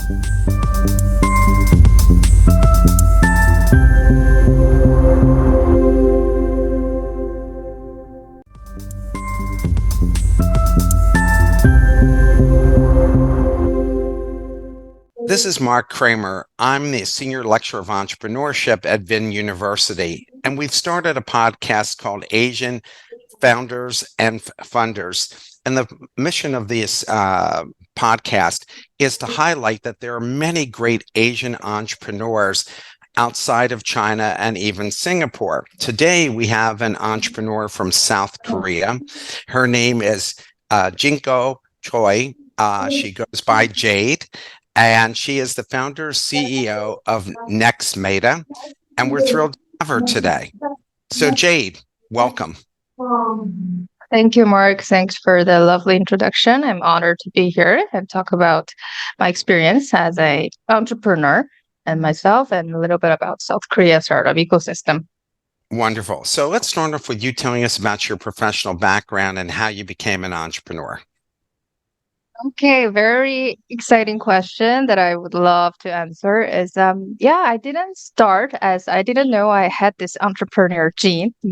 This is Mark Kramer. I'm the Senior Lecturer of Entrepreneurship at Vin University, and we've started a podcast called Asian Founders and Funders. And the mission of this podcast is to highlight that there are many great Asian entrepreneurs outside of China and even Singapore. Today, we have an entrepreneur from South Korea. Her name is Jinkyo Choi. She goes by Jade, and she is the founder CEO of Nextmeta, and we're thrilled to have her today. So Jade, welcome. Thank you, Mark. Thanks for the lovely introduction. I'm honored to be here and talk about my experience as an entrepreneur and myself, and a little bit about South Korea startup ecosystem. Wonderful. So let's start off with you telling us about your professional background and how you became an entrepreneur. Okay, very exciting question that I would love to answer is I didn't know I had this entrepreneur gene in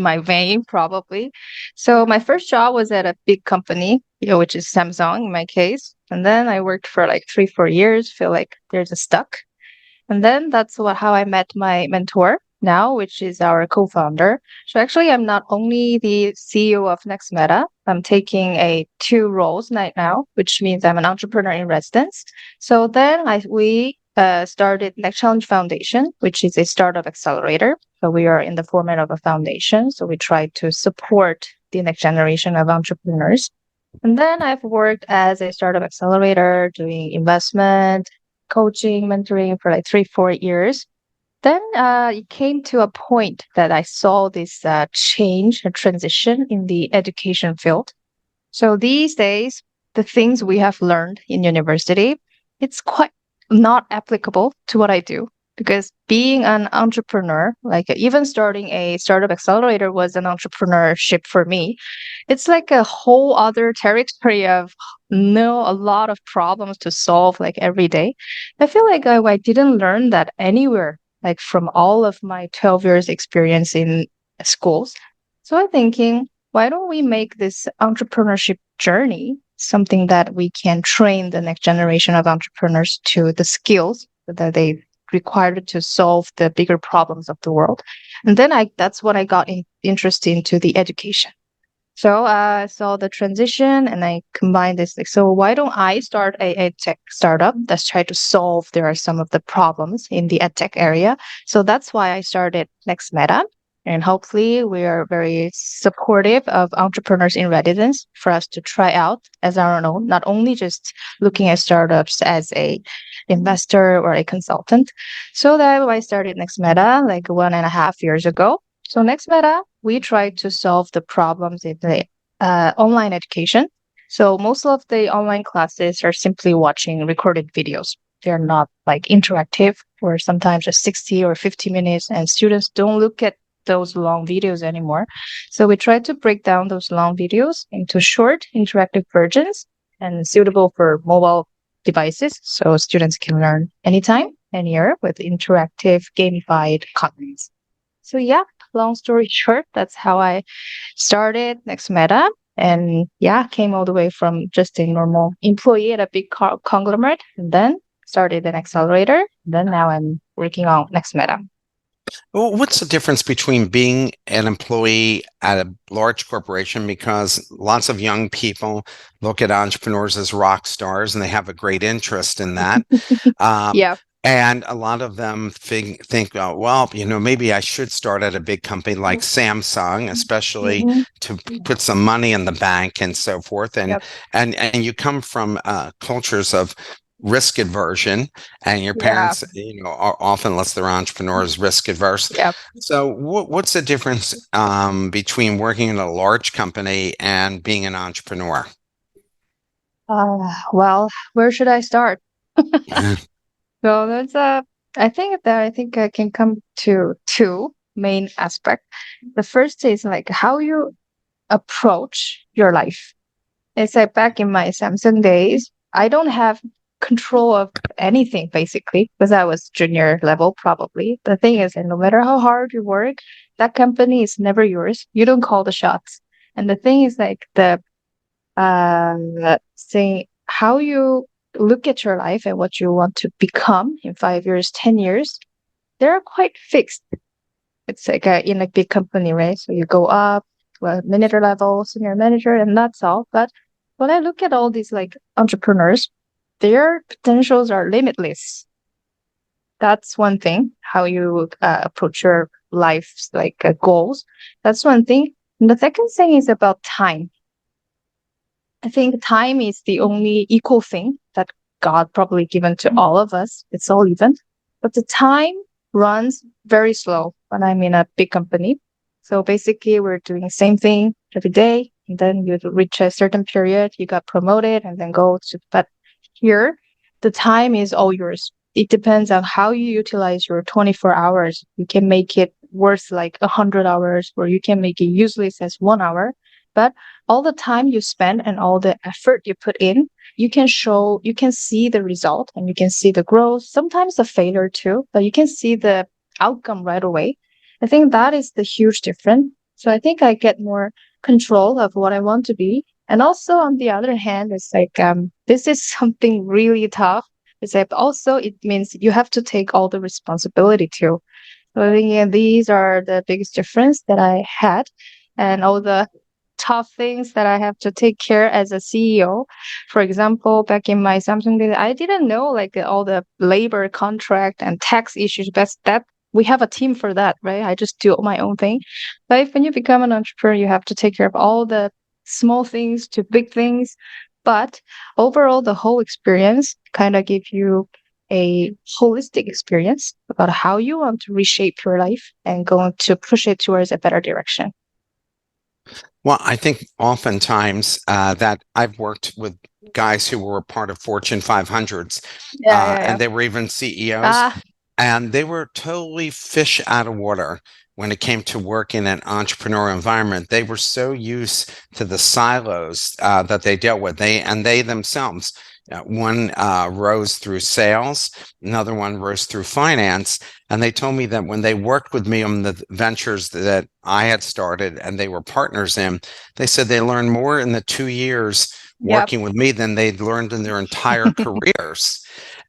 my vein probably. So my first job was at a big company, which is Samsung in my case. And then I worked for like 3-4 years, feel like there's a stuck. And then that's how I met my mentor now, which is our co-founder. So actually, I'm not only the CEO of Nextmeta, I'm taking 2 roles right now, which means I'm an entrepreneur in residence. So then we started Next Challenge Foundation, which is a startup accelerator. So we are in the format of a foundation. So we try to support the next generation of entrepreneurs. And then I've worked as a startup accelerator, doing investment, coaching, mentoring for like 3-4 years. Then it came to a point that I saw this change and transition in the education field. So these days, the things we have learned in university, it's quite not applicable to what I do. Because being an entrepreneur, like even starting a startup accelerator was an entrepreneurship for me. It's like a whole other territory of a lot of problems to solve like every day. I feel like I didn't learn that anywhere, like from all of my 12 years experience in schools. So I'm thinking, why don't we make this entrepreneurship journey something that we can train the next generation of entrepreneurs to the skills that they required to solve the bigger problems of the world. And then that's when I got interested into the education. So I saw the transition and I combined this. Like, so why don't I start a tech startup that's try to solve some of the problems in the edtech area? So that's why I started Nextmeta. And hopefully we are very supportive of entrepreneurs in residence for us to try out as our own, not only just looking at startups as a investor or a consultant. So that's why I started Nextmeta like 1.5 years ago. So Nextmeta, we try to solve the problems in the online education. So most of the online classes are simply watching recorded videos. They're not like interactive, or sometimes just 60 or 50 minutes, and students don't look at those long videos anymore. So we try to break down those long videos into short interactive versions and suitable for mobile devices, so students can learn anytime, anywhere with interactive gamified contents. So yeah, long story short, that's how I started Nextmeta. And yeah, came all the way from just a normal employee at a big conglomerate, and then started an accelerator. Then now I'm working on Nextmeta. Well, what's the difference between being an employee at a large corporation? Because lots of young people look at entrepreneurs as rock stars and they have a great interest in that. Yeah. And a lot of them think, oh, well, maybe I should start at a big company like Samsung, especially to put some money in the bank and so forth. And and you come from cultures of risk aversion, and your parents, are often, unless they're entrepreneurs, risk adverse. Yep. So what's the difference between working in a large company and being an entrepreneur? Well, where should I start? So that's I think I can come to 2 main aspects. The first is like how you approach your life. It's like back in my Samsung days, I don't have control of anything basically because I was junior level probably. The thing is, and no matter how hard you work, that company is never yours. You don't call the shots. And the thing is like the saying how you look at your life and what you want to become in 5 years, 10 years, they're quite fixed. It's like in a big company, right? So you go up to a manager level, senior manager, and that's all. But when I look at all these like entrepreneurs, their potentials are limitless. That's one thing. How you approach your life's like goals. That's one thing. And the second thing is about time. I think time is the only equal thing that God probably given to all of us. It's all even. But the time runs very slow when I'm in a big company. So basically we're doing the same thing every day. And then you reach a certain period, you got promoted and then go to, but here the time is all yours. It depends on how you utilize your 24 hours. You can make it worth like 100 hours, or you can make it useless as 1 hour. But all the time you spend and all the effort you put in, you can see the result and you can see the growth, sometimes the failure too, but you can see the outcome right away. I think that is the huge difference. So I think I get more control of what I want to be. And also on the other hand, it's like this is something really tough. It's like also it means you have to take all the responsibility too. So I think these are the biggest difference that I had, and all the tough things that I have to take care as a CEO. For example, back in my Samsung days, I didn't know like all the labor contract and tax issues. But that we have a team for that, right? I just do my own thing. But if, when you become an entrepreneur, you have to take care of all the small things to big things. But overall, the whole experience kind of give you a holistic experience about how you want to reshape your life and going to push it towards a better direction. Well, I think oftentimes that I've worked with guys who were part of Fortune 500s, Yeah, yeah, yeah. and they were even CEOs, Ah, and they were totally fish out of water when it came to work in an entrepreneurial environment. They were so used to the silos that they dealt with. They themselves, one rose through sales, another one rose through finance, and they told me that when they worked with me on the ventures that I had started and they were partners in, they said they learned more in the 2 years yep. working with me than they'd learned in their entire careers,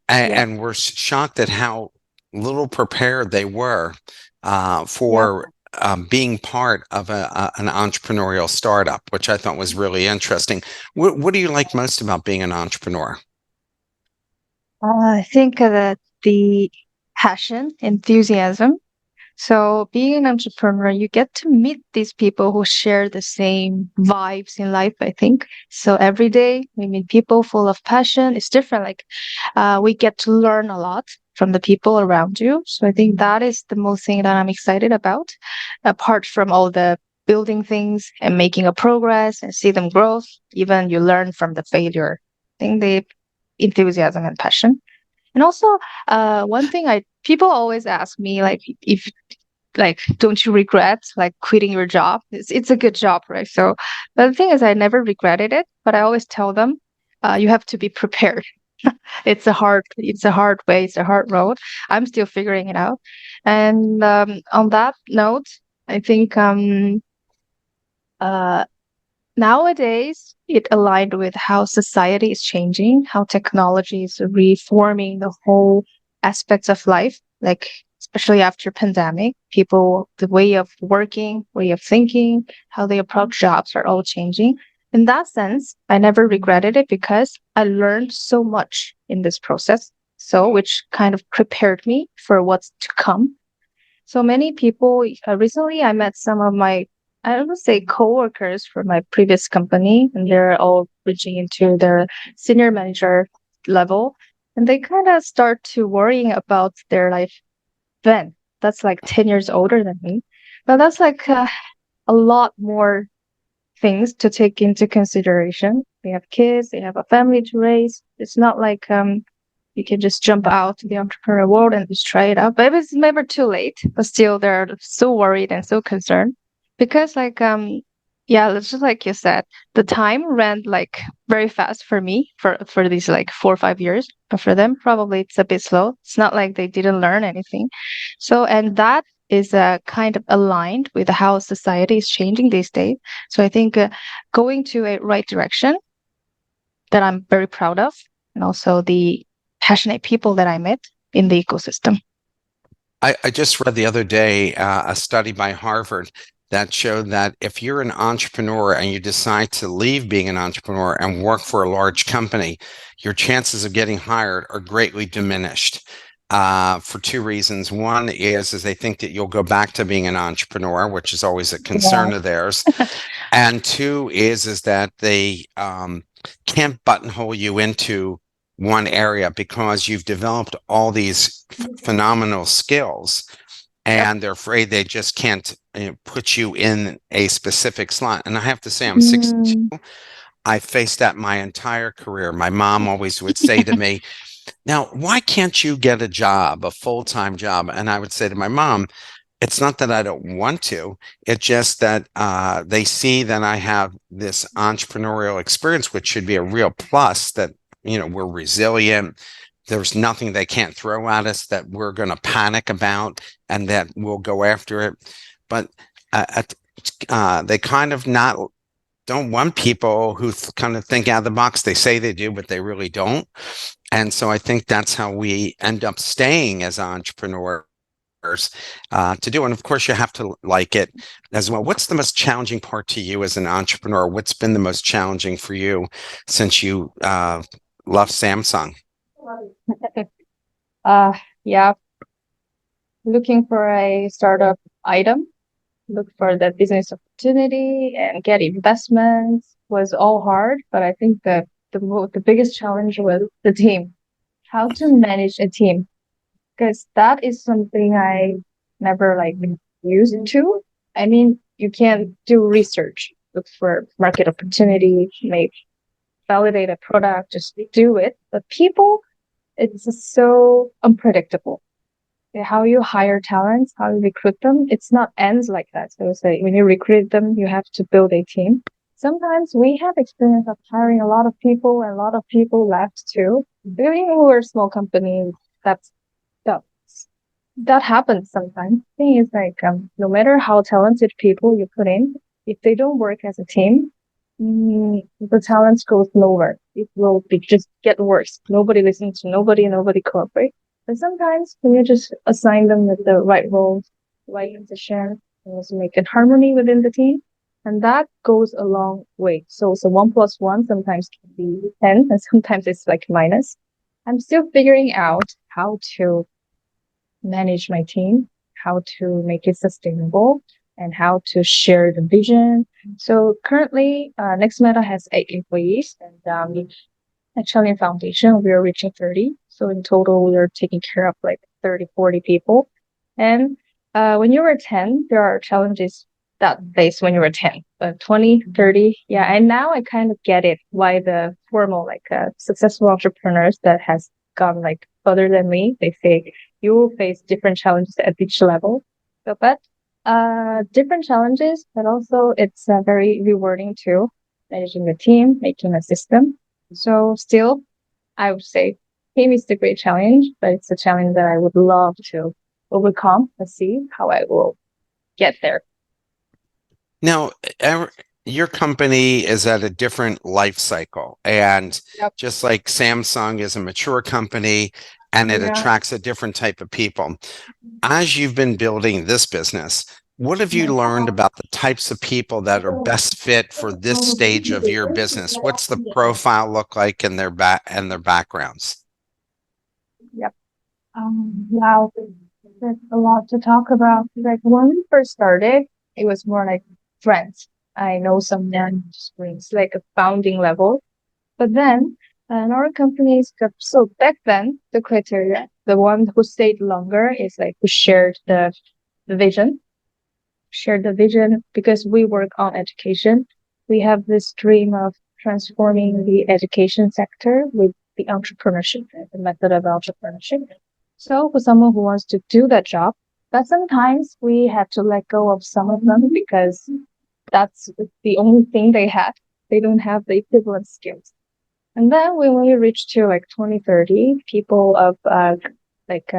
Yep. and were shocked at how little prepared they were Yep. for being part of an entrepreneurial startup, which I thought was really interesting. What do you like most about being an entrepreneur? I think that the passion, enthusiasm. So, being an entrepreneur, you get to meet these people who share the same vibes in life, I think. So, every day we meet people full of passion. It's different. Like, we get to learn a lot from the people around you. So, I think that is the most thing that I'm excited about, apart from all the building things and making a progress and see them grow. Even you learn from the failure. I think the enthusiasm and passion. And also, one thing I people always ask me like if like don't you regret like quitting your job? It's a good job, right? So, but the thing is, I never regretted it, but I always tell them, you have to be prepared. It's a hard way, it's a hard road. I'm still figuring it out. And on that note, I think uh, nowadays, it aligned with how society is changing, how technology is reforming the whole aspects of life, like especially after pandemic, people, the way of working, way of thinking, how they approach jobs are all changing. In that sense, I never regretted it because I learned so much in this process. So, which kind of prepared me for what's to come. So many people, recently I met some of my, I would say coworkers from my previous company, and they're all reaching into their senior manager level. And they kind of start to worrying about their life then. That's like 10 years older than me. But that's like a lot more things to take into consideration. They have kids, they have a family to raise. It's not like you can just jump out to the entrepreneurial world and just try it out. But it's never too late. But still they're so worried and so concerned. Because like Yeah, it's just like you said, the time ran like very fast for me for these like 4 or 5 years, but for them probably it's a bit slow. It's not like they didn't learn anything. So, and that is kind of aligned with how society is changing these days. So I think going to a right direction that I'm very proud of, and also the passionate people that I met in the ecosystem. I just read the other day a study by Harvard that showed that if you're an entrepreneur and you decide to leave being an entrepreneur and work for a large company, your chances of getting hired are greatly diminished for two reasons. One is they think that you'll go back to being an entrepreneur, which is always a concern of theirs. And two is that they can't buttonhole you into one area because you've developed all these phenomenal skills, Yep. and they're afraid they just can't put you in a specific slot. And I have to say, I'm 62. Mm. I faced that my entire career. My mom always would say to me, now, why can't you get a job, a full-time job? And I would say to my mom, it's not that I don't want to. It's just that they see that I have this entrepreneurial experience, which should be a real plus, that, we're resilient. There's nothing they can't throw at us that we're going to panic about and that we'll go after it. But they kind of not don't want people who kind of think out of the box. They say they do, but they really don't. And so I think that's how we end up staying as entrepreneurs to do. And of course, you have to like it as well. What's the most challenging part to you as an entrepreneur? What's been the most challenging for you since you left Samsung? Uh, yeah, looking for a startup item, look for the business opportunity and get investments was all hard. But I think that the biggest challenge was the team, how to manage a team, because that is something I never like been used to. I mean, you can do research, look for market opportunity, make validate a product, just do it. But people, it's just so unpredictable. How you hire talents, how you recruit them, it's not ends like that. So it's like when you recruit them, you have to build a team. Sometimes we have experience of hiring a lot of people, and a lot of people left too. Even when we're a small company, that's that that happens sometimes. Thing is like no matter how talented people you put in, if they don't work as a team, the talents goes nowhere. It will be just get worse. Nobody listens to nobody, nobody cooperates. But sometimes when you just assign them with the right roles, right position, and also make it harmony within the team, and that goes a long way. So 1 plus 1 sometimes can be 10, and sometimes it's like minus. I'm still figuring out how to manage my team, how to make it sustainable, and how to share the vision. So currently, Nextmeta has 8 employees, and actually in foundation, we are reaching 30. So in total, we are taking care of like 30, 40 people. And when you were 10, there are challenges that face when you were 10, but 20, 30, yeah. And now I kind of get it why the formal, like successful entrepreneurs that has gone like further than me, they say you will face different challenges at each level. So, but different challenges, but also it's very rewarding too, managing the team, making a system. So still, I would say team is the great challenge, but it's a challenge that I would love to overcome. Let's see how I will get there. Now, your company is at a different life cycle, and Yep. just like Samsung is a mature company and it Yeah. attracts a different type of people. As you've been building this business, what have you learned about the types of people that are best fit for this stage of your business? What's the profile look like in their backgrounds? Yep. Wow, there's a lot to talk about. Like when we first started, it was more like friends. I know someone, it's like a founding level. But then in our companies, so back then, the criteria, the one who stayed longer is like who the vision, shared the vision because we work on education. We have this dream of transforming the education sector with the entrepreneurship, the method of entrepreneurship. So for someone who wants to do that job, but sometimes we have to let go of some of them because that's the only thing they had. They don't have the equivalent skills. And then when we reached to like 2030, people of like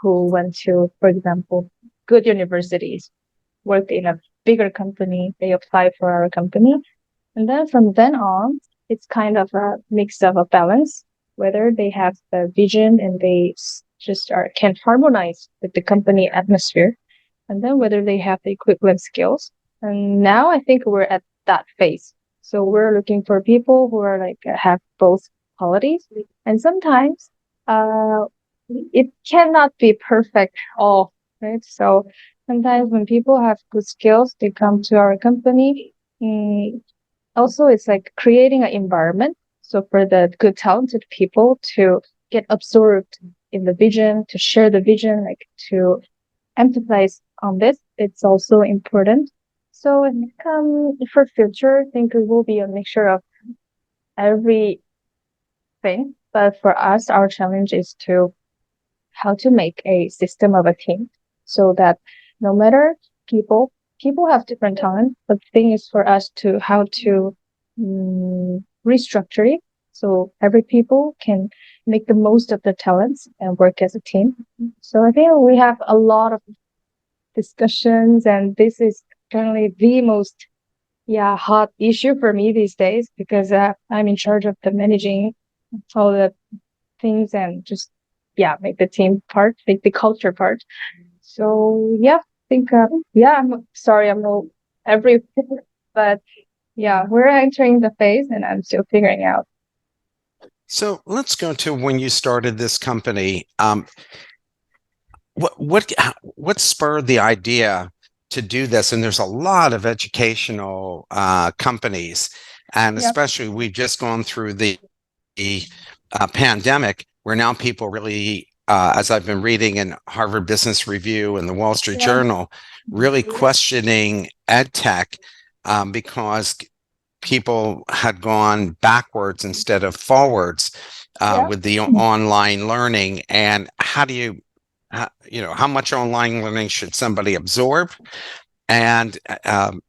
who went to, for example, good universities, worked in a bigger company, they apply for our company. And then from then on, it's kind of a mix of a balance, whether they have the vision and they just are can harmonize with the company atmosphere, and then whether they have the equivalent skills. And now I think we're at that phase. So we're looking for people who are like have both qualities. And sometimes uh, it cannot be perfect all, right? So sometimes when people have good skills, they come to our company. Also, it's like creating an environment. So for the good talented people to get absorbed in the vision, to share the vision, like to empathize on this, it's also important. So I think for future, I think it will be a mixture of everything. But for us, our challenge is to how to make a system of a team so that no matter people, people have different talent. But the thing is for us to how to restructure it so every people can make the most of their talents and work as a team. So I think we have a lot of discussions, and this is currently the most hot issue for me these days because I'm in charge of the managing all the things and just make the team part, make the culture part. So I think I'm sorry I'm not every but we're entering the phase and I'm still figuring out. So let's go to when you started this company. What spurred the idea to do this? And there's a lot of educational companies, and Yep. especially we've just gone through the pandemic, where now people really, as I've been reading in Harvard Business Review and the Wall Street Yeah. Journal, really questioning edtech because people had gone backwards instead of forwards Yeah. with the online learning. And how do you, how much online learning should somebody absorb? And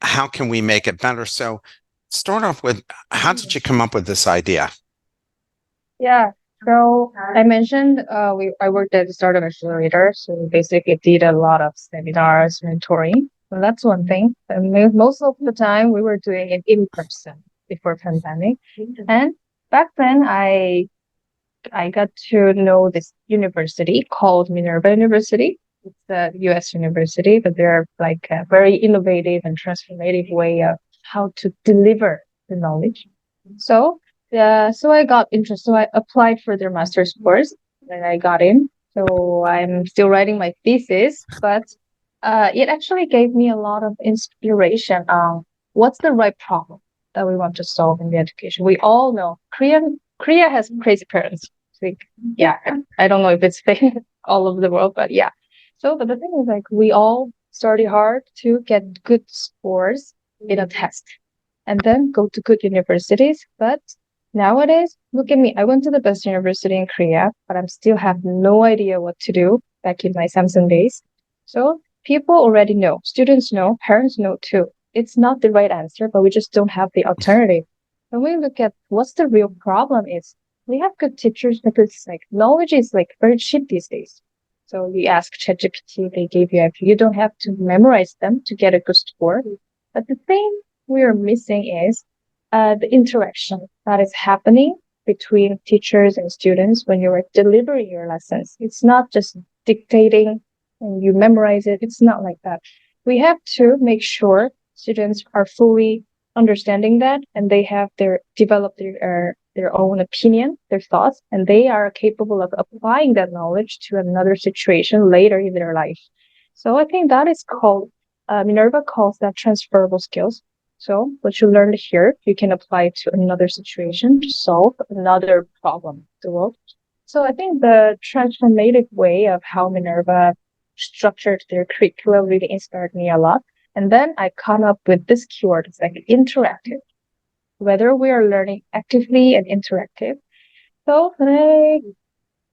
how can we make it better? So start off with, how did you come up with this idea? Yeah. So I mentioned I worked at the startup accelerator, so we basically did a lot of seminars, mentoring. So that's one thing. And most of the time we were doing it in person before pandemic. And back then I got to know this university called Minerva University. It's a US university, but they're like a very innovative and transformative way of how to deliver the knowledge. So so I got interested. So I applied for their master's course and I got in. So I'm still writing my thesis, but it actually gave me a lot of inspiration on what's the right problem that we want to solve in the education. We all know Korea has crazy parents. Like, I don't know if it's all over the world, but yeah. So, but the thing is, like, we all study hard to get good scores in a test and then go to good universities. But nowadays, look at me. I went to the best university in Korea, but I'm still have no idea what to do back in my Samsung days. So people already know, students know, parents know too. It's not the right answer, but we just don't have the alternative. When we look at what's the real problem is we have good teachers, but it's like knowledge is like very cheap these days. So you ask ChatGPT, they gave you you don't have to memorize them to get a good score. But the thing we are missing is the interaction that is happening between teachers and students when you are delivering your lessons. It's not just dictating and you memorize it. It's not like that. We have to make sure students are fully understanding that and they have developed their own opinion, their thoughts, and they are capable of applying that knowledge to another situation later in their life. So I think that is called Minerva calls that transferable skills. So what you learned here, you can apply to another situation to solve another problem in the world. So I think the transformative way of how Minerva structured their curriculum really inspired me a lot. And then I come up with this keyword, it's like interactive, whether we are learning actively and interactive. So when I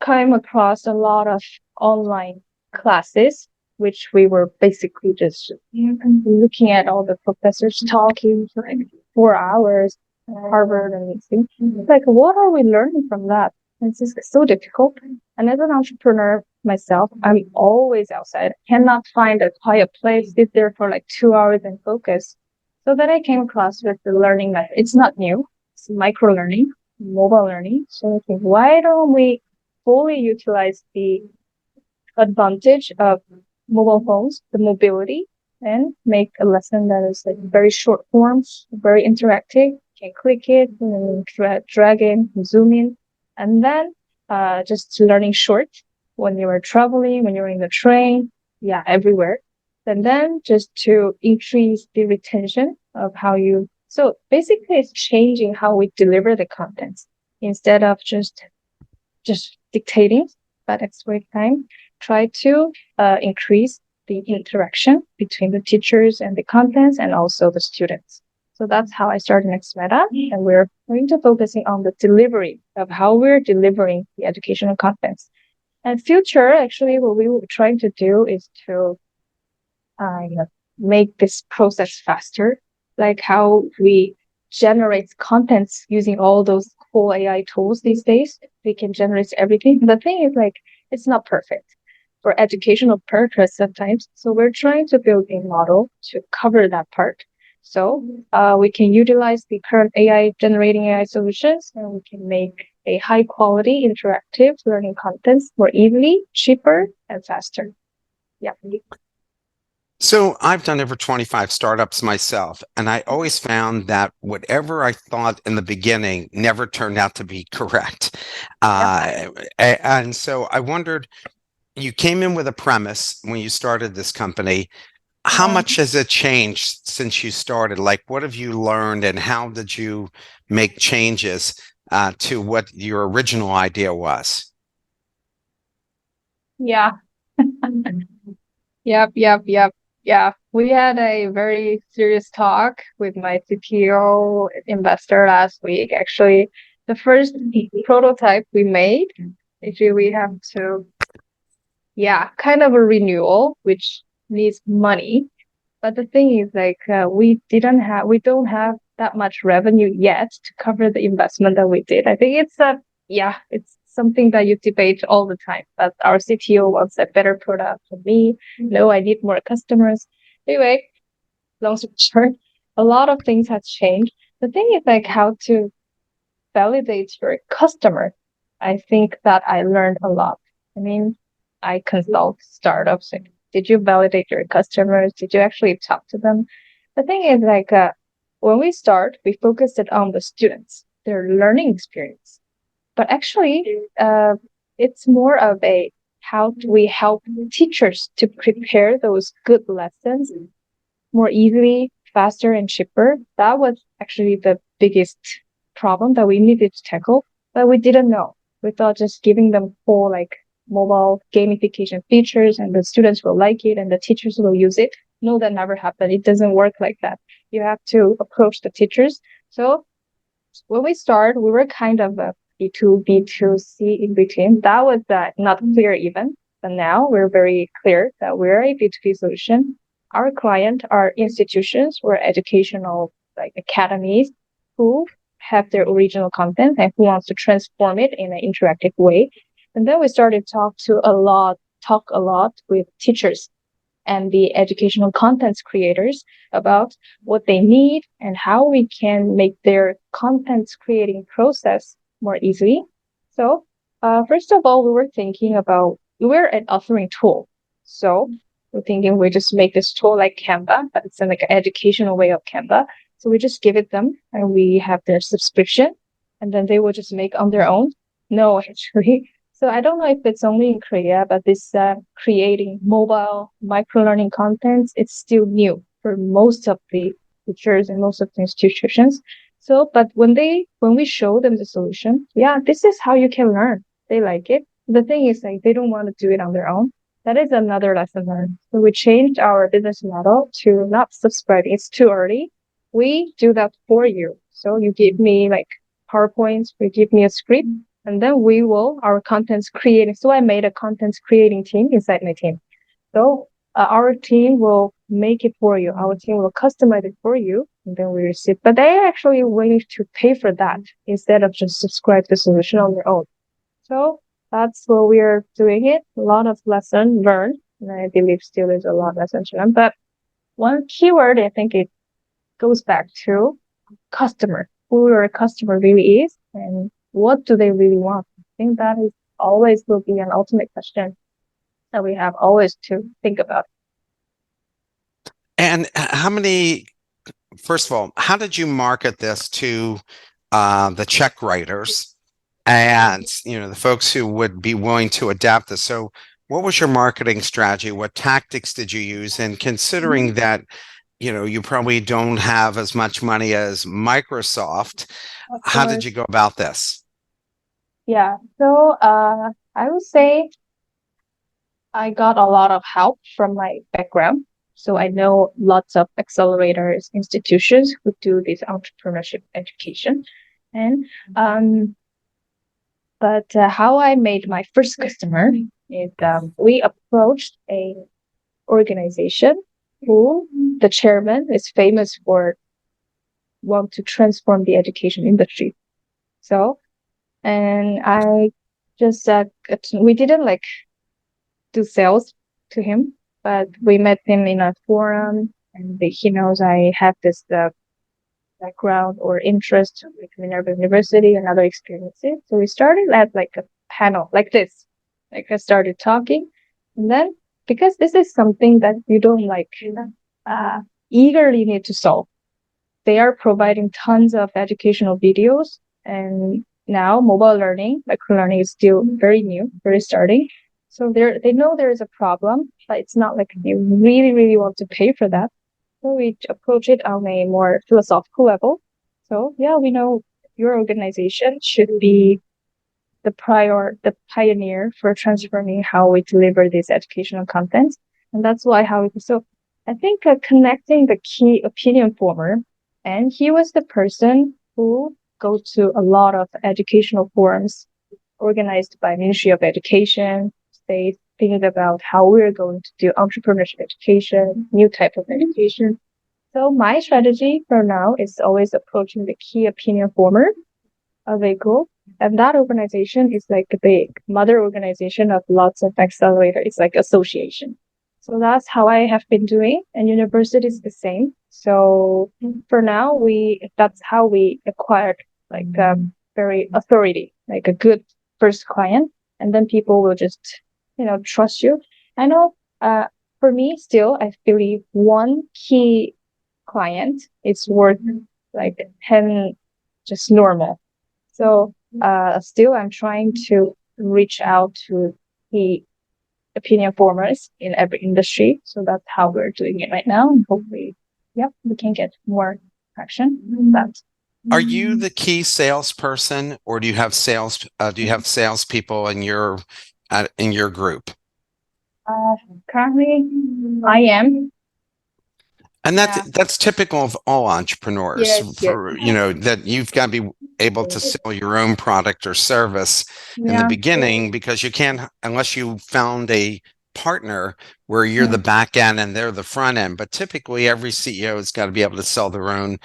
came across a lot of online classes, which we were basically just looking at all the professors talking for like 4 hours at Harvard and these things. Like, what are we learning from that? It's just so difficult. And as an entrepreneur myself, I'm always outside. I cannot find a quiet place, sit there for like 2 hours and focus. So then I came across with the learning method. It's not new. It's micro learning, mobile learning. So I think, why don't we fully utilize the advantage of mobile phones, the mobility, and make a lesson that is like very short form, very interactive. You can click it, and drag in, zoom in, and then just learning short when you are traveling, when you're in the train, yeah, everywhere. And then just to increase the retention of how you. So basically, it's changing how we deliver the contents instead of just dictating, but at the same time, try to increase the interaction between the teachers and the contents and also the students. So that's how I started Nextmeta, and we're going to focusing on the delivery of how we're delivering the educational contents. And future, actually, what we were trying to do is to make this process faster, like how we generate contents using all those cool AI tools these days. We can generate everything. The thing is, like, it's not perfect for educational purpose sometimes. So we're trying to build a model to cover that part. So we can utilize the current AI generating AI solutions, and we can make a high quality interactive learning contents more easily, cheaper, and faster. Yeah. So I've done over 25 startups myself, and I always found that whatever I thought in the beginning never turned out to be correct. And so I wondered, you came in with a premise when you started this company. How Yeah. much has it changed since you started? Like, what have you learned, and how did you make changes to what your original idea was? Yeah. Yep. Yeah. We had a very serious talk with my CTO investor last week. Actually, the first prototype we made, actually, we have to, yeah, kind of a renewal, which needs money. But the thing is, like, we don't have that much revenue yet to cover the investment that we did. I think it's something that you debate all the time. But our CTO wants a better product for me. No, I need more customers. Anyway, long story short, a lot of things have changed. The thing is, like, how to validate your customer. I think that I learned a lot. I mean, I consult startups. Like, did you validate your customers? Did you actually talk to them? The thing is, like, when we start, we focused it on the students, their learning experience. But actually, it's more of a how do we help teachers to prepare those good lessons more easily, faster, and cheaper. That was actually the biggest problem that we needed to tackle, but we didn't know. We thought just giving them full like mobile gamification features and the students will like it and the teachers will use it. No, that never happened. It doesn't work like that. You have to approach the teachers. So when we start, we were kind of a B2, B2C in between. That was not clear even. But now we're very clear that we're a B2B solution. Our client are institutions or educational like academies who have their original content and who wants to transform it in an interactive way. And then we started talk a lot with teachers and the educational contents creators about what they need and how we can make their content creating process more easily. So first of all, we were thinking about, we're an authoring tool. So we're thinking we just make this tool like Canva, but it's in like an educational way of Canva. So we just give it them and we have their subscription and then they will just make on their own. No, actually, so I don't know if it's only in Korea, but this creating mobile micro-learning content, it's still new for most of the teachers and most of the institutions. So, but when we show them the solution, yeah, this is how you can learn. They like it. The thing is, like, they don't want to do it on their own. That is another lesson learned. So we changed our business model to not subscribing. It's too early. We do that for you. So you give me like PowerPoints, you give me a script, and then our contents creating. So I made a contents creating team inside my team. So our team will make it for you. Our team will customize it for you, and then we receive. But they actually willing to pay for that instead of just subscribe the solution on their own. So that's what we are doing it. A lot of lesson learned, and I believe still is a lot of lessons learned. But one keyword, I think it goes back to customer, who your customer really is, and what do they really want. I think that is always will be an ultimate question that we have always to think about. And how many, first of all, how did you market this to the check writers and the folks who would be willing to adapt this? So what was your marketing strategy? What tactics did you use? And considering that you probably don't have as much money as Microsoft, Of how did course. you go about this? Yeah. So I would say I got a lot of help from my background. So I know lots of accelerators, institutions who do this entrepreneurship education. And but how I made my first customer is we approached a organization who the chairman is famous for want to transform the education industry. So and I just we didn't like do sales to him, but we met him in a forum, and he knows I have this background or interest with Minerva University and other experiences. So we started at like a panel like this. Like I started talking, and then because this is something that you don't like uh, eagerly need to solve, they are providing tons of educational videos, and now mobile learning, micro learning is still very new, very starting. So they know there is a problem, but it's not like they really, really want to pay for that. So we approach it on a more philosophical level. So yeah, we know your organization should be the pioneer for transforming how we deliver this educational content. And that's why so I think connecting the key opinion former, and he was the person who go to a lot of educational forums organized by Ministry of Education. They think about how we're going to do entrepreneurship education, new type of education. So my strategy for now is always approaching the key opinion former of a group. And that organization is like the mother organization of lots of accelerator. It's like association. So that's how I have been doing, and university is the same. So for now, that's how we acquired like very authority, like a good first client, and then people will just trust you. I know. For me, still, I believe one key client is worth like 10 just normal. So still, I'm trying to reach out to the opinion formers in every industry. So that's how we're doing it right now. And hopefully, yeah, we can get more traction. That. Are you the key salesperson, or do you have salespeople in your group? Currently, I am. And Yeah. that's typical of all entrepreneurs, Yes. Yes. that you've got to be able to sell your own product or service in the Yeah. beginning, because you can't, unless you found a partner where you're the back end and they're the front end. But typically every CEO has got to be able to sell their own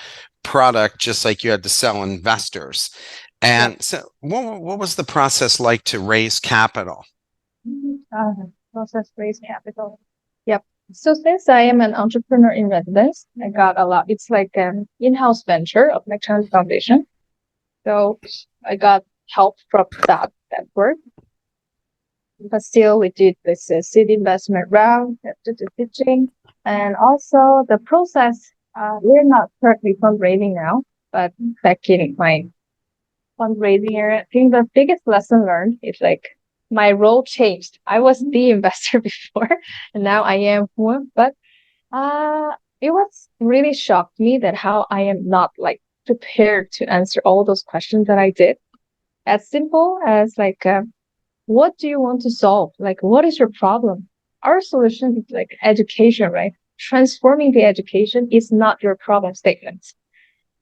product, just like you had to sell investors. Yep. And so what was the process like to raise capital? Process raise capital. Yep. So since I am an entrepreneur in residence, I got a lot. It's like an in-house venture of Nextmeta Foundation. So I got help from that network. But still, we did this seed investment round after the pitching, and also the process. We're not currently fundraising now, but back in my fundraising area, I think the biggest lesson learned is like my role changed. I was the investor before, and now I am one. But it was really shocked me that how I am not like prepared to answer all those questions that I did. As simple as like, what do you want to solve? Like, what is your problem? Our solution is like education, right? Transforming the education is not your problem statement.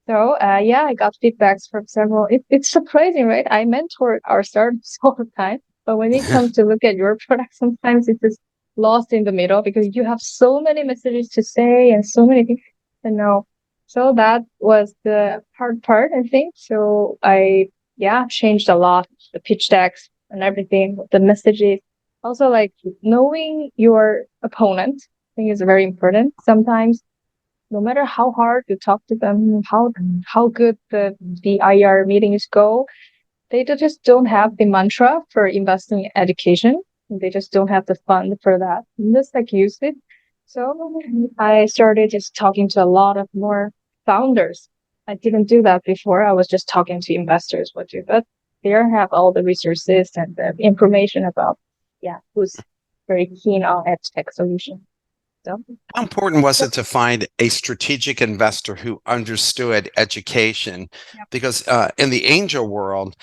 So yeah, I got feedbacks from several. It's surprising, right? I mentor our startups all the time, but when it comes to look at your product, sometimes it just lost in the middle because you have so many messages to say and so many things to know. So that was the hard part, I think. So I, yeah, changed a lot, the pitch decks and everything, the messages. Also, like knowing your opponent, I think is very important. Sometimes, no matter how hard you talk to them, how good the IR meetings go, they just don't have the mantra for investing in education. They just don't have the fund for that. And just like use it. So I started just talking to a lot of more founders. I didn't do that before. I was just talking to investors, what do, but they have all the resources and the information about, yeah, who's very keen on edtech solution. So, How important was it to find a strategic investor who understood education? yep. Because in the angel world,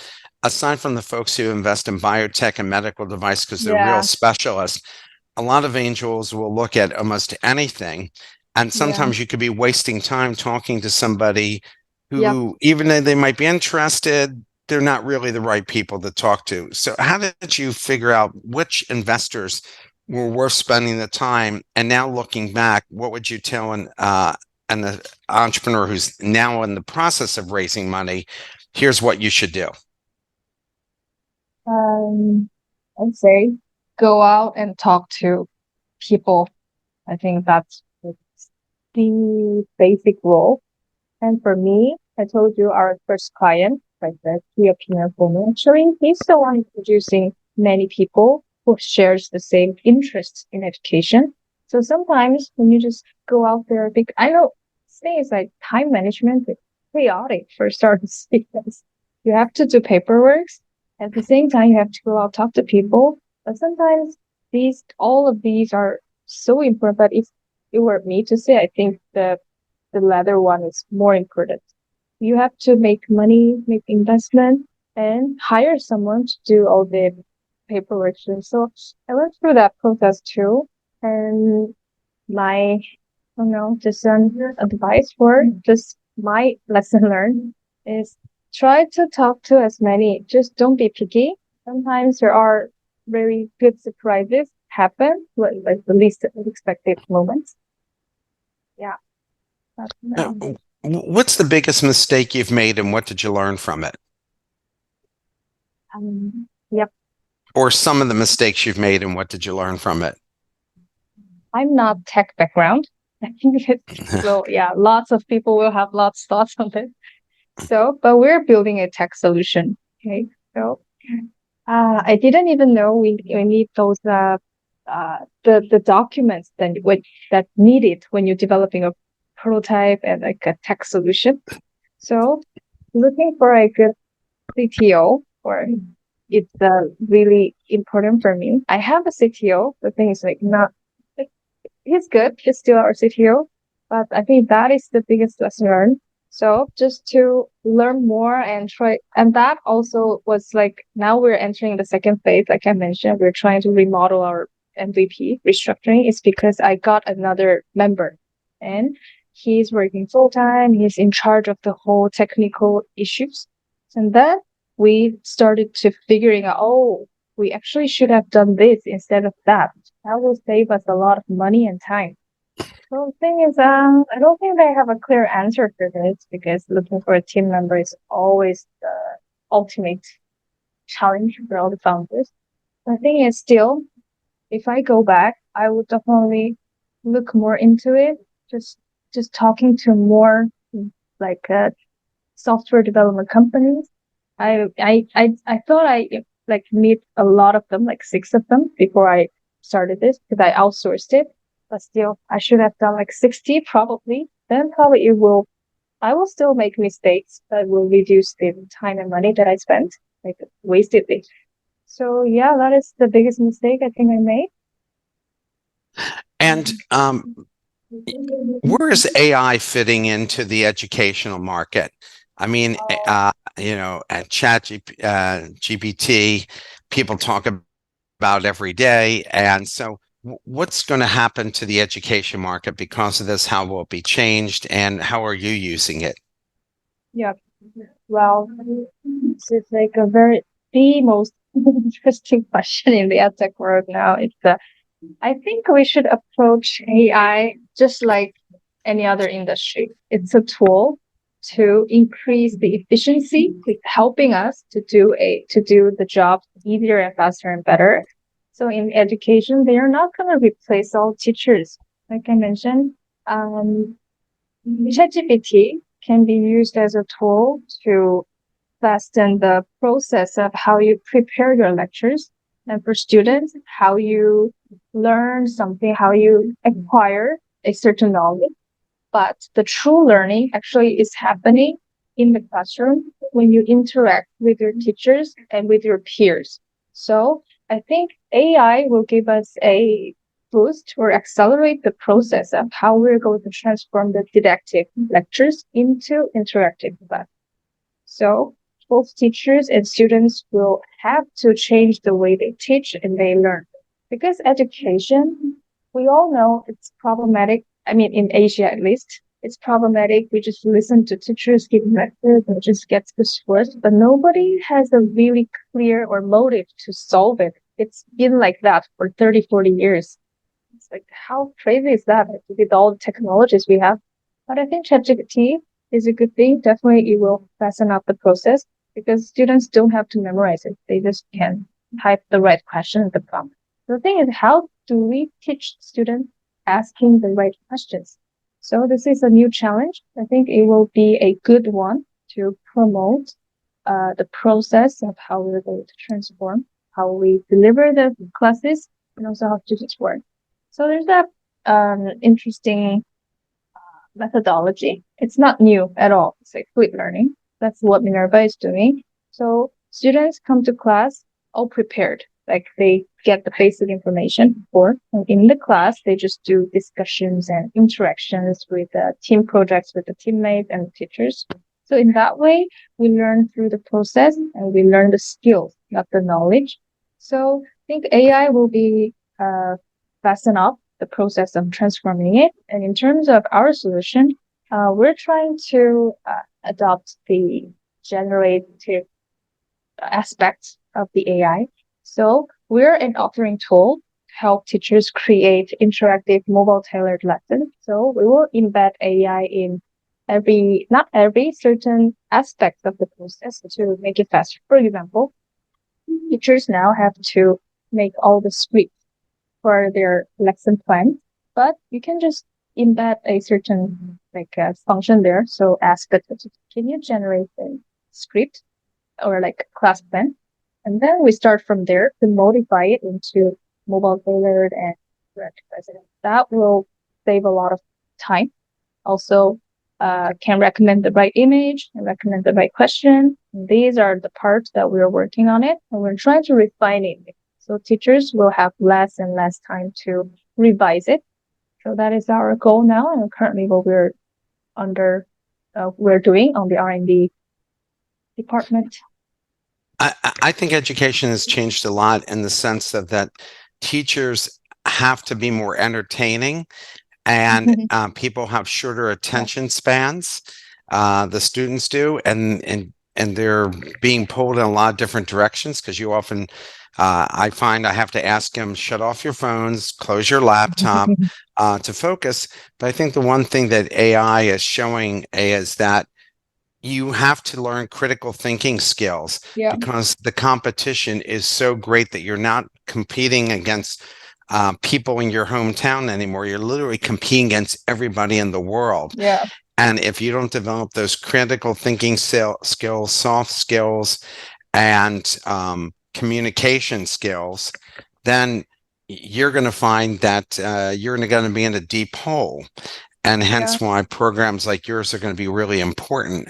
aside from the folks who invest in biotech and medical device because they're real Yeah, specialists, a lot of angels will look at almost anything. And yeah, sometimes you could be wasting time talking to somebody yep. who, even though they might be interested, they're not really the right people to talk to. So, how did you figure out which investors were worth spending the time? And now looking back, what would you tell an entrepreneur who's now in the process of raising money? Here's what you should do. Um, I'd say go out and talk to people. I think that's the basic rule. And for me, I told you our first client, like the key opinion former, actually, he's the one introducing many people who shares the same interests in education. So sometimes when you just go out there, I know things like time management is chaotic for starters because you have to do paperwork. At the same time, you have to go out talk to people. But sometimes all of these are so important. But if it were me to say, I think the latter one is more important. You have to make money, make investment, and hire someone to do all the paperwork. So I went through that process too. And my, I don't know, just an advice for just my lesson learned is try to talk to as many. Just don't be picky. Sometimes there are very good surprises happen, like the least unexpected moments. Yeah, that's Uh, What's the biggest mistake you've made, and what did you learn from it? yep. Or some of the mistakes you've made, and what did you learn from it? I'm not tech background. I think it will, yeah, lots of people will have lots of thoughts on it. So, but we're building a tech solution. Okay. So, I didn't even know we need those, the documents that needed when you're developing a prototype and like a tech solution. So looking for a good CTO or it's really important for me. I have a CTO. The thing is like not like, he's good. He's still our CTO, but I think that is the biggest lesson learned. So just to learn more and try, and that also was like now we're entering the second phase. Like I mentioned, we're trying to remodel our MVP restructuring. It's because I got another member, and he's working full time. He's in charge of the whole technical issues, and then we started to figuring out, oh, we actually should have done this instead of that. That will save us a lot of money and time. So the thing is, I don't think they have a clear answer for this because looking for a team member is always the ultimate challenge for all the founders. The thing is still, if I go back, I would definitely look more into it. Just just talking to more like software development companies. I thought I like meet a lot of them, like six of them before I started this because I outsourced it. But still, I should have done like 60 probably. Then probably I will still make mistakes, but will reduce the time and money that I spent, like wasted it. So yeah, that is the biggest mistake I think I made. And where is AI fitting into the educational market? I mean, at GPT, people talk about every day. And so, what's going to happen to the education market because of this? How will it be changed? And how are you using it? Yeah. Well, this is like the most interesting question in the edtech world now. It's I think we should approach AI just like any other industry. It's a tool to increase the efficiency, with helping us to do the job easier and faster and better. So in education, they are not going to replace all teachers. Like I mentioned, um, ChatGPT can be used as a tool to fasten the process of how you prepare your lectures. And for students, how you learn something, how you acquire a certain knowledge. But the true learning actually is happening in the classroom when you interact with your teachers and with your peers. So I think AI will give us a boost or accelerate the process of how we're going to transform the didactic lectures into interactive class. So both teachers and students will have to change the way they teach and they learn. Because education, we all know it's problematic. I mean, in Asia at least, it's problematic. We just listen to teachers give lectures and just gets discourse, but nobody has a really clear or motive to solve it. It's been like that for 30, 40 years. It's like, how crazy is that with all the technologies we have? But I think ChatGPT is a good thing. Definitely, it will fasten up the process because students don't have to memorize it. They just can type the right question in the prompt. The thing is, how do we teach students asking the right questions? So this is a new challenge. I think it will be a good one to promote the process of how we're going to transform, how we deliver the classes, and also how students work. So there's that interesting methodology. It's not new at all. It's like fluid learning. That's what Minerva is doing. So students come to class all prepared. Like they get the basic information before. And in the class, they just do discussions and interactions with team projects with the teammates and the teachers. So in that way, we learn through the process and we learn the skills, not the knowledge. So I think AI will be fasten up the process of transforming it. And in terms of our solution, we're trying to adopt the generative aspects of the AI. So we're an authoring tool to help teachers create interactive mobile tailored lessons. So we will embed AI in not every certain aspect of the process to make it faster. For example, teachers now have to make all the scripts for their lesson plan, but you can just embed a certain function there. So ask the teacher, can you generate a script or like a class plan? And then we start from there to modify it into mobile tailored and direct president. That will save a lot of time. Also, can recommend the right image and recommend the right question. These are the parts that we're working on it, and we're trying to refine it. So teachers will have less and less time to revise it. So that is our goal now, and currently what we're doing on the R&D department. I think education has changed a lot in the sense of that teachers have to be more entertaining, and people have shorter attention spans. The students do, and they're being pulled in a lot of different directions because you often, I find I have to ask them, shut off your phones, close your laptop to focus. But I think the one thing that AI is showing is that you have to learn critical thinking skills because the competition is so great that you're not competing against people in your hometown anymore. You're literally competing against everybody in the world. Yeah. And if you don't develop those critical thinking skills, soft skills, and communication skills, then you're going to find that you're going to be in a deep hole. And hence why programs like yours are going to be really important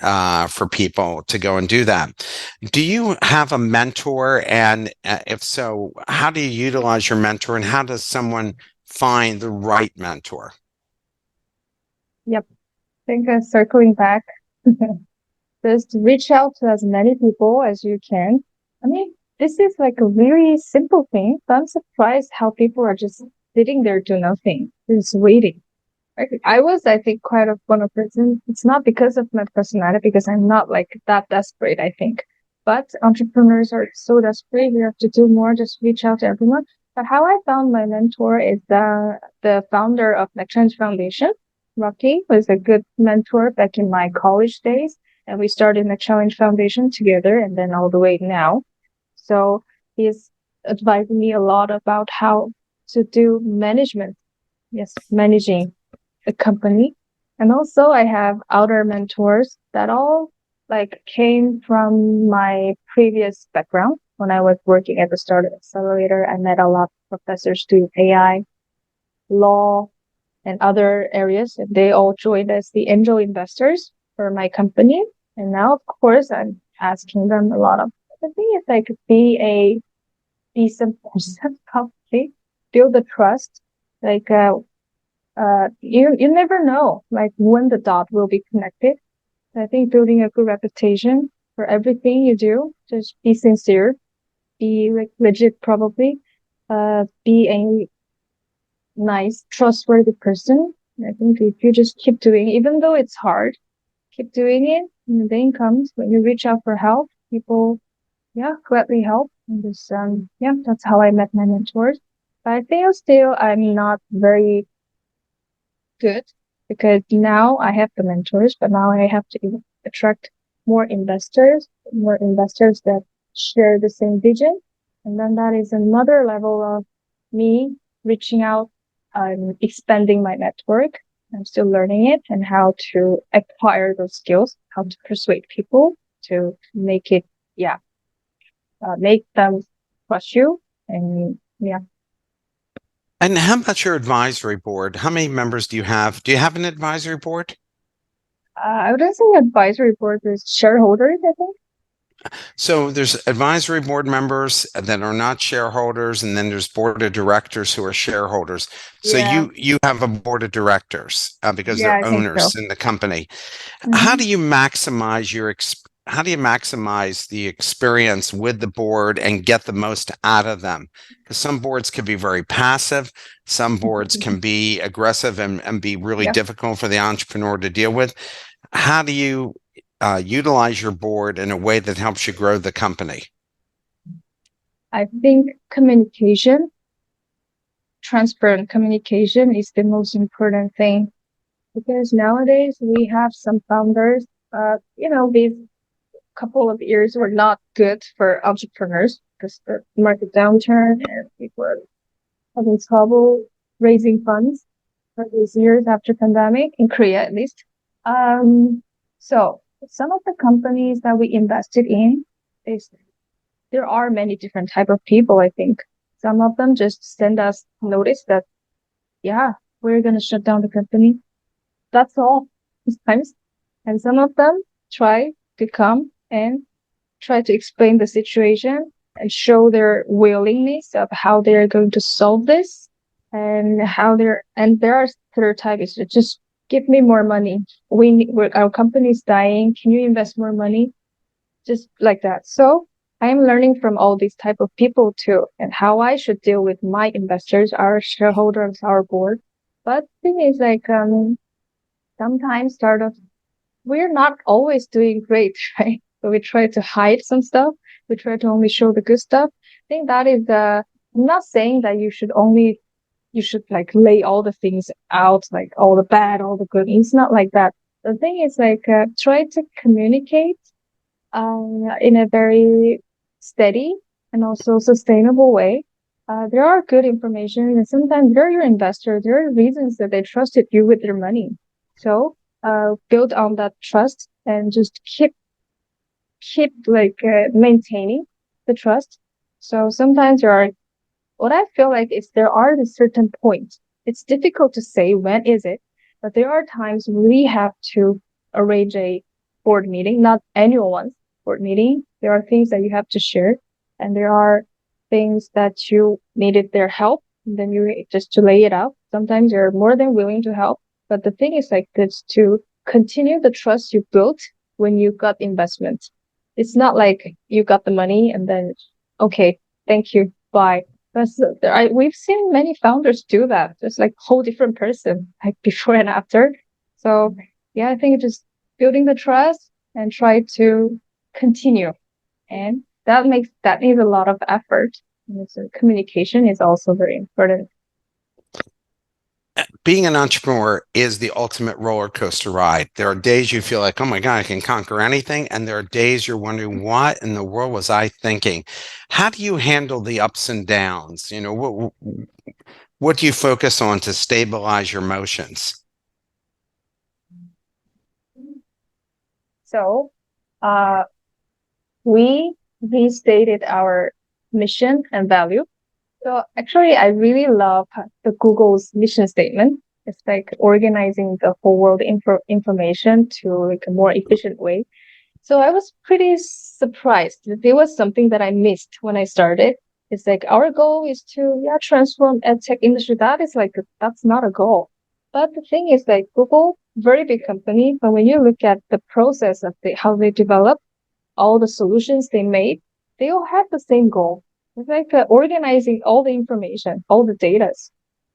for people to go and do that. Do you have a mentor? And if so, how do you utilize your mentor? And how does someone find the right mentor? Yep. I think circling back, just reach out to as many people as you can. I mean, this is like a really simple thing, but I'm surprised how people are just sitting there doing nothing, just waiting. I think, quite a fun person. It's not because of my personality, because I'm not like that desperate, I think. But entrepreneurs are so desperate. We have to do more, just reach out to everyone. But how I found my mentor is the founder of Next Foundation. Rocky was a good mentor back in my college days, and we started Next Foundation together, and then all the way now. So he's advising me a lot about how to do management. Yes, managing a company. And also I have other mentors that all like came from my previous background. When I was working at the startup accelerator, I met a lot of professors doing AI, law, and other areas, and they all joined as the angel investors for my company. And now, of course, I'm asking them a lot of the thing if I could be a decent person, probably build the trust. Like you never know like when the dot will be connected. I think building a good reputation for everything you do, just be sincere, be like legit probably, be a nice, trustworthy person. I think if you just keep doing, even though it's hard, keep doing it. And the day comes when you reach out for help, people, yeah, gladly help. And this, yeah, that's how I met my mentors. But I think still I'm not very good because now I have the mentors, but now I have to attract more investors that share the same vision. And then that is another level of me reaching out, expanding my network. I'm still learning it and how to acquire those skills, how to persuade people to make it, yeah, make them trust you. And yeah, And how about your advisory board? How many members do you have? Do you have an advisory board? I would say advisory board is shareholders, I think. So there's advisory board members that are not shareholders, and then there's board of directors who are shareholders. So Yeah, you have a board of directors because yeah, they're I think so. owners in the company. How Hmm. do you maximize how do you maximize the experience with the board and get the most out of them? Because some boards can be very passive, some boards can be aggressive and be really Yeah, difficult for the entrepreneur to deal with. How do you utilize your board in a way that helps you grow the company? I think communication, transparent communication is the most important thing because nowadays we have some founders, these couple of years were not good for entrepreneurs because the market downturn and people are having trouble raising funds for these years after pandemic in Korea at least. Um, so some of the companies that we invested in is there are many different type of people, I think. Some of them just send us notice that, yeah, we're going to shut down the company. That's all sometimes. And some of them try to come and try to explain the situation and show their willingness of how they're going to solve this and and there are third type is just give me more money. Our company is dying. Can you invest more money? Just like that. So I am learning from all these type of people too, and how I should deal with my investors, our shareholders, our board. But thing is like sometimes startups we're not always doing great, right? So we try to hide some stuff. We try to only show the good stuff. I think that is I'm not saying that you should like lay all the things out, like all the bad, all the good. It's not like that. The thing is like try to communicate in a very steady and also sustainable way. There are good information, and sometimes they're your investor. There are reasons that they trusted you with their money. So build on that trust and just keep like maintaining the trust. So sometimes there are what I feel like is there are a certain point. It's difficult to say when is it, but there are times we have to arrange a board meeting, not annual ones, board meeting. There are things that you have to share, and there are things that you needed their help. And then you just to lay it out. Sometimes you're more than willing to help, but the thing is like this to continue the trust you built when you got investment. It's not like you got the money and then okay, thank you, bye. We've seen many founders do that, just like whole different person, like before and after. So yeah, I think just building the trust and try to continue. And that needs a lot of effort. And so communication is also very important. Being an entrepreneur is the ultimate roller coaster ride. There are days you feel like, oh my God, I can conquer anything. And there are days you're wondering, what in the world was I thinking? How do you handle the ups and downs? What do you focus on to stabilize your emotions? So, uh, we restated our mission and value. So actually, I really love the Google's mission statement. It's like organizing the whole world information to like a more efficient way. So I was pretty surprised that there was something that I missed when I started. It's like our goal is to transform edtech industry. That is like that's not a goal. But the thing is like Google, very big company, but when you look at the process of how they develop all the solutions they made, they all have the same goal. It's like organizing all the information, all the data.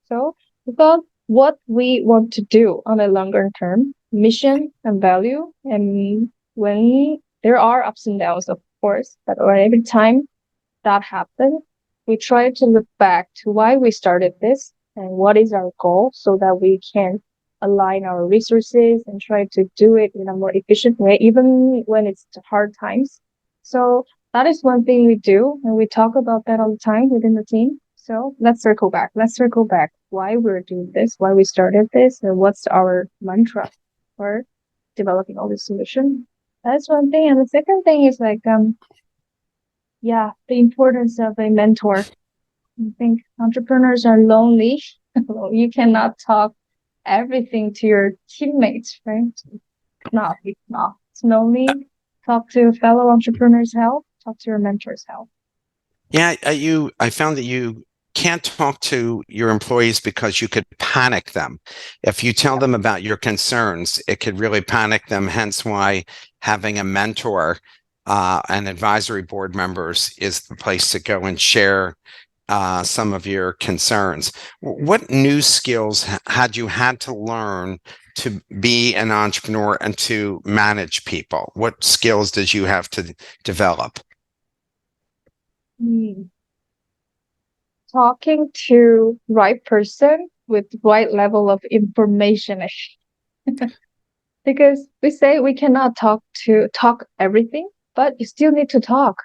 So about what we want to do on a longer term, mission and value. And when there are ups and downs, of course, but every time that happens, we try to look back to why we started this and what is our goal so that we can align our resources and try to do it in a more efficient way, even when it's hard times. So that is one thing we do, and we talk about that all the time within the team. So let's circle back. Let's circle back why we're doing this, why we started this, and what's our mantra for developing all this solution. That's one thing. And the second thing is like the importance of a mentor. I think entrepreneurs are lonely. You cannot talk everything to your teammates, right? It's not. It's lonely. Talk to fellow entrepreneurs' help. Talk to your mentors' help. Yeah, I found that you can't talk to your employees because you could panic them. If you tell them about your concerns, it could really panic them. Hence why having a mentor and advisory board members is the place to go and share some of your concerns. What new skills had you had to learn to be an entrepreneur and to manage people? What skills did you have to develop? Hmm. Talking to right person with right level of information. Because we say we cannot talk everything, but you still need to talk.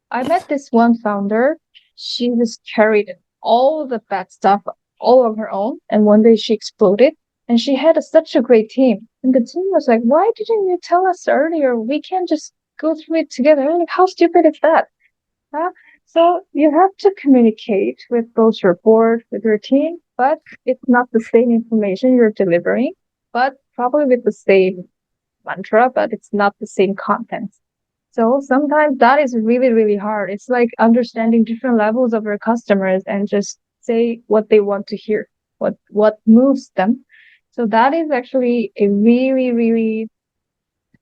I met this one founder. She just carried all the bad stuff all on her own. And one day she exploded and she had such a great team. And the team was like, why didn't you tell us earlier? We can just go through it together. Like, how stupid is that? Huh? So you have to communicate with both your board, with your team, but it's not the same information you're delivering, but probably with the same mantra, but it's not the same content. So sometimes that is really, really hard. It's like understanding different levels of your customers and just say what they want to hear, what moves them. So that is actually a really, really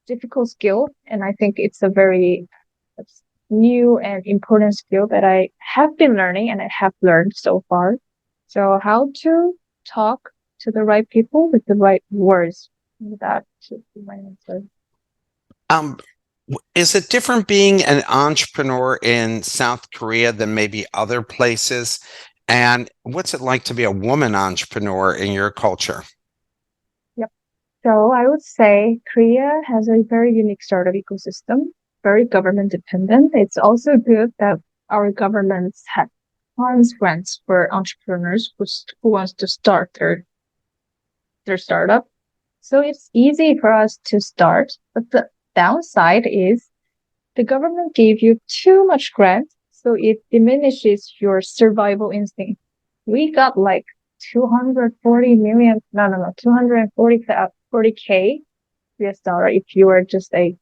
difficult skill. And I think it's a very new and important skill that I have been learning and I have learned so far. So how to talk to the right people with the right words. That should be my answer. Um, is it different being an entrepreneur in South Korea than maybe other places? And what's it like to be a woman entrepreneur in your culture? Yep. So I would say Korea has a very unique startup ecosystem, very government dependent. It's also good that our governments have tons grants for entrepreneurs who wants to start their startup. So it's easy for us to start, but the downside is the government gave you too much grant, so it diminishes your survival instinct. We got like 240 million, no, 240K US dollar if you are just a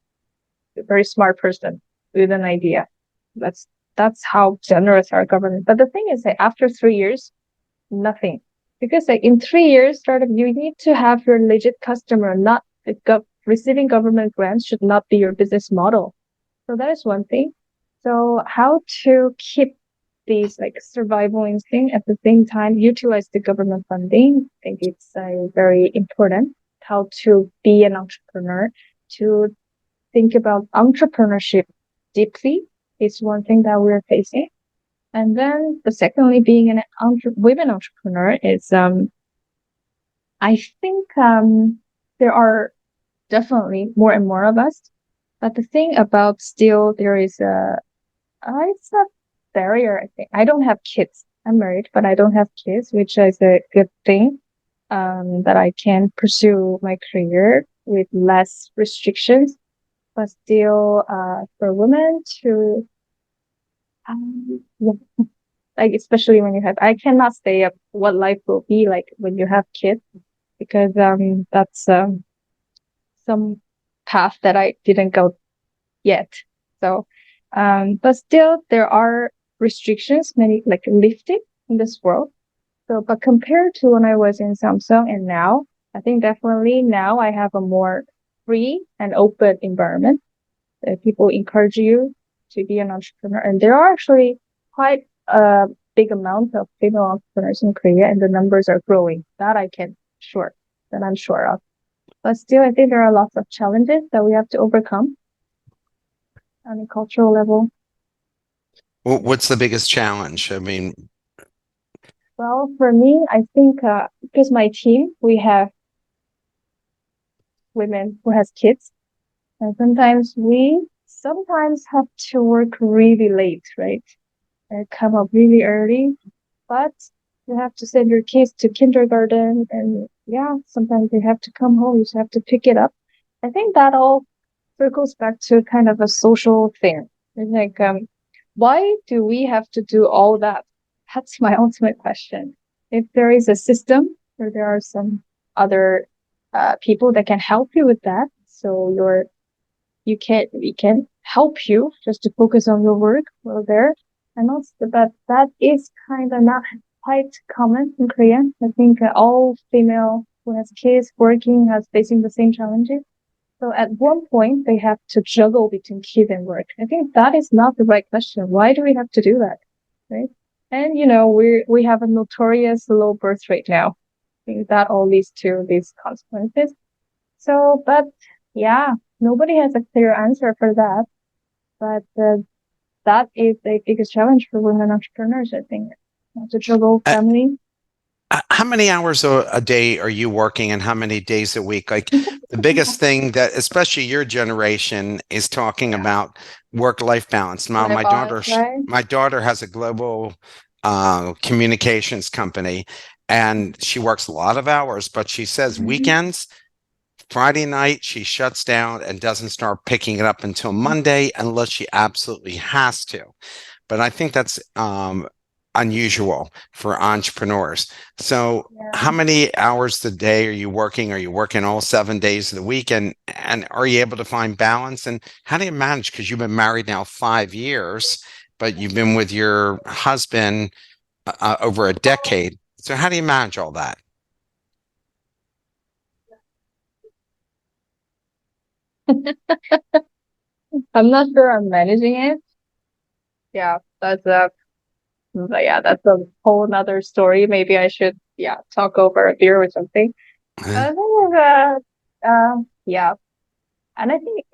very smart person with an idea. That's that's how generous our government. But the thing is that after 3 years, nothing. Because like in 3 years startup, you need to have your legit customer, not receiving government grants should not be your business model. So that is one thing. So how to keep these like survival instinct at the same time utilize the government funding. I think it's very important. How to be an entrepreneur, to think about entrepreneurship deeply is one thing that we're facing. And then the secondly, being an women entrepreneur is, I think there are definitely more and more of us. But the thing about still there is it's a barrier, I think. I don't have kids. I'm married, but I don't have kids, which is a good thing. That I can pursue my career with less restrictions, but still, for women to, yeah, like especially when you have, I cannot say what life will be like when you have kids because that's some path that I didn't go yet. So, but still, there are restrictions, many like lifted in this world. So, but compared to when I was in Samsung and now, I think definitely now I have a more free and open environment. People encourage you to be an entrepreneur, and there are actually quite a big amount of female entrepreneurs in Korea, and the numbers are growing. That I'm sure of. But still, I think there are lots of challenges that we have to overcome on a cultural level. What's the biggest challenge? I mean, Well, for me, I think because my team, we have women who has kids, and sometimes we sometimes have to work really late, right? And come up really early, but you have to send your kids to kindergarten, and yeah, sometimes they have to come home. You just have to pick it up. I think that all circles back to kind of a social thing. It's like, why do we have to do all that? That's my ultimate question. If there is a system or there are some other people that can help you with that, so we can help you just to focus on your work while there. And also, but that is kind of not quite common in Korea. I think all female who has kids working has facing the same challenges. So at one point, they have to juggle between kids and work. I think that is not the right question. Why do we have to do that? Right? And we have a notorious low birth rate now. I think that all leads to these consequences. So, but yeah, nobody has a clear answer for that. But that is the biggest challenge for women entrepreneurs, I think, to juggle uh, family. how many hours a day are you working and how many days a week? Like the biggest thing that, especially your generation, is talking Yeah, about work-life balance. Now, life balance, right? my daughter has a global communications company, and she works a lot of hours, but she says Mhm. weekends, Friday night, she shuts down and doesn't start picking it up until Monday unless she absolutely has to. But I think that's unusual for entrepreneurs. So, Yeah. how many hours a day are you working? Are you working all 7 days of the week? And are you able to find balance? And how do you manage? Because you've been married now 5 years, but you've been with your husband over a decade. So, how do you manage all that? I'm not sure I'm managing it. Yeah, that's a whole nother story. Maybe I should, yeah, talk over a beer or something. I think, yeah, and I think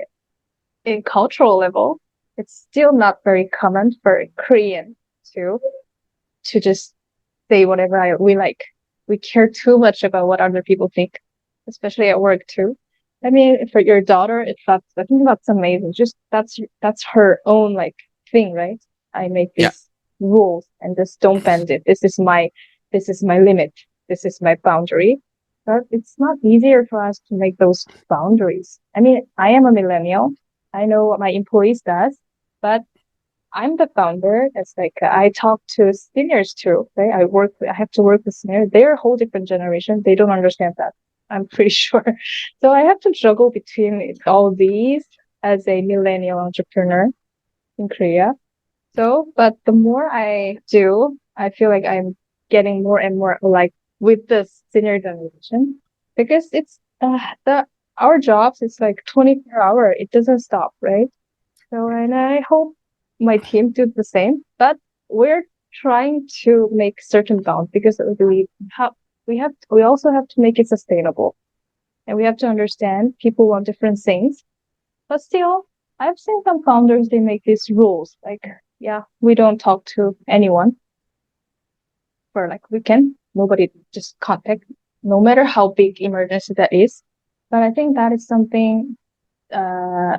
in cultural level, it's still not very common for Korean to just say whatever we like. We care too much about what other people think, especially at work too. I mean, for your daughter, I think that's amazing. Just that's her own like thing, right? I make Yeah. these rules and just don't bend it. This is my limit. This is my boundary. But it's not easier for us to make those boundaries. I mean, I am a millennial. I know what my employees does, but I'm the founder. It's like I talk to seniors too. Right? I have to work with seniors. They're a whole different generation. They don't understand that. I'm pretty sure. So I have to juggle between all these as a millennial entrepreneur in Korea. So, but the more I do, I feel like I'm getting more and more like with the senior generation because it's the our jobs is like 24-hour. It doesn't stop, right? So, and I hope my team do the same, but we're trying to make certain bounds because we also have to make it sustainable, and we have to understand people want different things. But still, I've seen some founders they make these rules like yeah, we don't talk to anyone for like weekend. Nobody just contact, no matter how big emergency that is. But I think that is something, uh,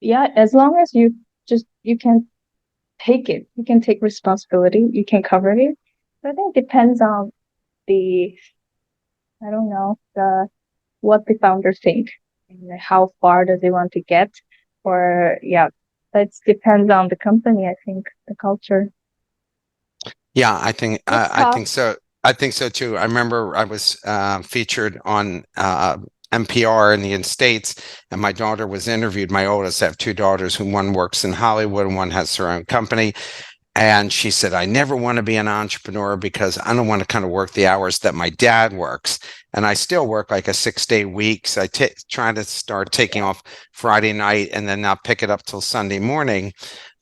yeah, as long as you can take it, you can take responsibility, you can cover it. So I think it depends on the, I don't know, the what the founders think and how far does they want to get, or yeah, that depends on the company. I think the culture. Yeah, I think It's I tough. think so. I think so too. I remember I was featured on NPR in the United States, and my daughter was interviewed. My oldest, I have two daughters, who one works in Hollywood and one has her own company. And she said, I never want to be an entrepreneur because I don't want to kind of work the hours that my dad works. And I still work like a 6-day week. So try to start taking Yeah. off Friday night and then not pick it up till Sunday morning.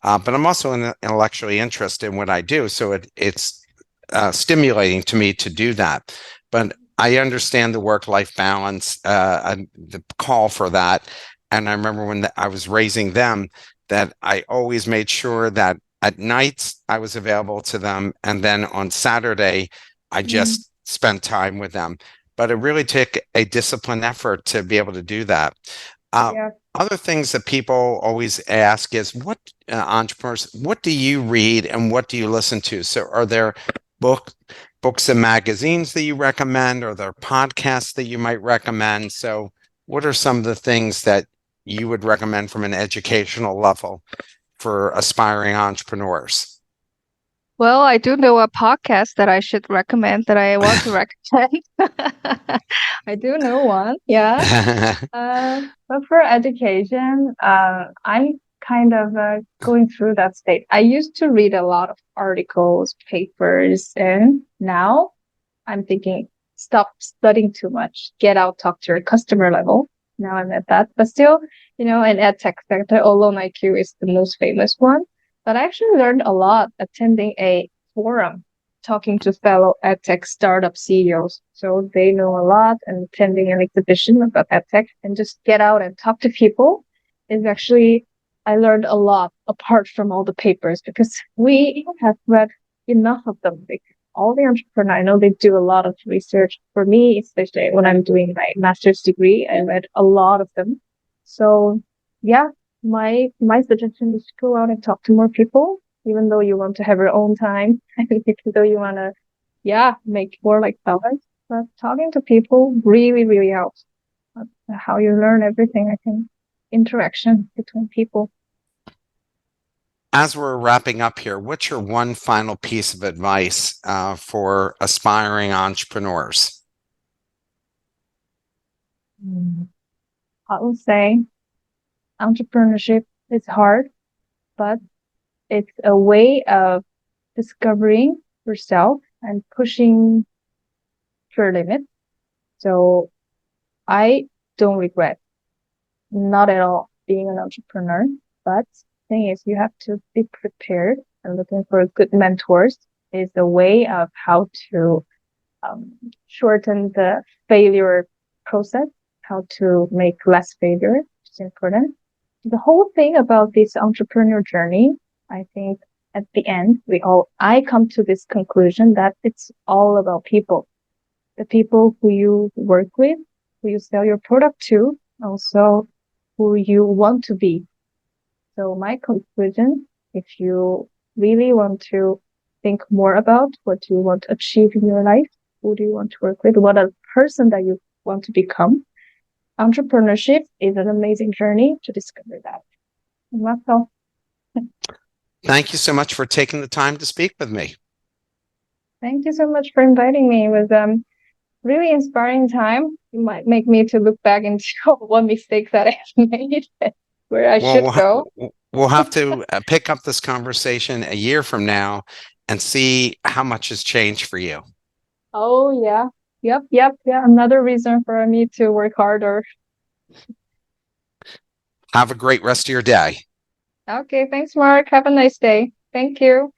But I'm also intellectually interested in what I do. So it's stimulating to me to do that. But I understand the work-life balance, and the call for that. And I remember when I was raising them, that I always made sure that at nights I was available to them, and then on Saturday I Mm, just spent time with them. But it really took a disciplined effort to be able to do that. Uh, yeah. Other things that people always ask is, what entrepreneurs, what do you read and what do you listen to? So are there book, books and magazines that you recommend? Or are there podcasts that you might recommend? So what are some of the things that you would recommend from an educational level for aspiring entrepreneurs? Well, I do know a podcast that I should recommend that I want to recommend. I do know one, yeah. But for education, I'm kind of going through that state. I used to read a lot of articles, papers, and now I'm thinking, stop studying too much, get out, talk to your customer level. Now I'm at that. But still, in edtech sector, Alone IQ is the most famous one. But I actually learned a lot attending a forum, talking to fellow edtech startup CEOs. So they know a lot, and attending an exhibition about edtech and just get out and talk to people is actually, I learned a lot apart from all the papers because we have read enough of them. Like, all the entrepreneurs, I know they do a lot of research. For me, especially when I'm doing my master's degree, I read a lot of them. So yeah, my suggestion is to go out and talk to more people, even though you want to have your own time, even though you want to, yeah, make more like balance. But talking to people really, really helps. That's how you learn everything, I think. Interaction between people. As we're wrapping up here, what's your one final piece of advice for aspiring entrepreneurs? Mm. I would say entrepreneurship is hard, but it's a way of discovering yourself and pushing your limits. So I don't regret, not at all, being an entrepreneur. But the thing is, you have to be prepared, and looking for good mentors is a way of how to shorten the failure process, how to make less failure, which is important. The whole thing about this entrepreneur journey, I think at the end, I come to this conclusion that it's all about people, the people who you work with, who you sell your product to, also who you want to be. So my conclusion, if you really want to think more about what you want to achieve in your life, who do you want to work with, what a person that you want to become, entrepreneurship is an amazing journey to discover that. And that's all. Thank you so much for taking the time to speak with me. Thank you so much for inviting me. It was really inspiring time. You might make me to look back into what mistakes that I made, where I Well, should go. we'll have to pick up this conversation a year from now and see how much has changed for you. Oh yeah. Yep, yep, yeah. Another reason for me to work harder. Have a great rest of your day. Okay, thanks, Mark. Have a nice day. Thank you.